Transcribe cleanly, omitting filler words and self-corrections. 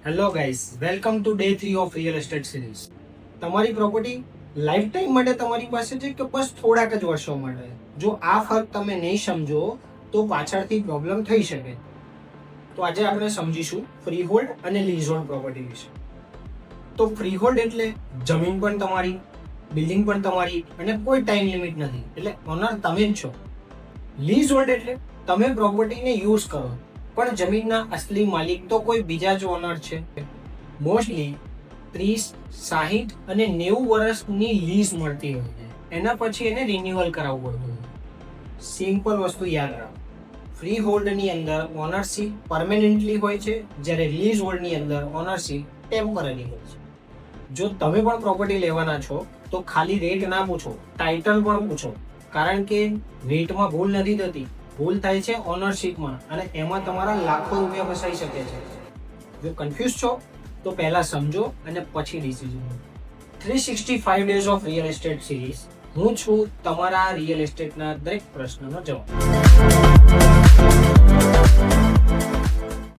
Hello guys, welcome to day 3 of real estate series. તમારી property life time માટે તમારી પાસે છે કે બસ થોડાક જ વર્ષો માટે? જો આ ફરક તમે નહીં સમજો તો પાછળથી પ્રોબ્લેમ થઈ શકે. તો આજે આપણે સમજીશું ફ્રીહોલ્ડ અને લીઝહોલ્ડ પ્રોપર્ટી વિશે. તો ફ્રીહોલ્ડ એટલે જમીન પણ તમારી, બિલ્ડિંગ પણ તમારી અને કોઈ ટાઈમ લિમિટ નથી, એટલે ઓનર તમે જ છો. લીઝહોલ્ડ એટલે તમે પ્રોપર્ટીને યુઝ કરો પણ જમીનના અસલી માલિક તો કોઈ બીજા જ ઓનર છે. મોસ્ટલી 30, 60 અને 90 વર્ષની લીઝ મળતી હોય છે. એના પછી એને રિન્યુઅલ કરાવવું પડતું હોય. સિમ્પલ વસ્તુ યાદ રાખો, ફ્રી હોલ્ડની અંદર ઓનરશિપ પરમેનન્ટલી હોય છે, જ્યારે લીઝ હોલ્ડની અંદર ઓનરશિપ ટેમ્પરરી હોય છે. જો તમે પણ પ્રોપર્ટી લેવાના છો તો ખાલી રેટ ના પૂછો, ટાઇટલ પણ પૂછો, કારણ કે રેટમાં ભૂલ નથી થતી, ભૂલ થાય છે ઓનરશિપમાં, અને એમાં તમારા લાખો રૂપિયા ફસાઈ શકે છે. જો કન્ફ્યુઝ છો તો પહેલા સમજો અને પછી decision. 365 days of real estate series. હું છું તમારા રિયલ એસ્ટેટના દરેક પ્રશ્નનો જવાબ.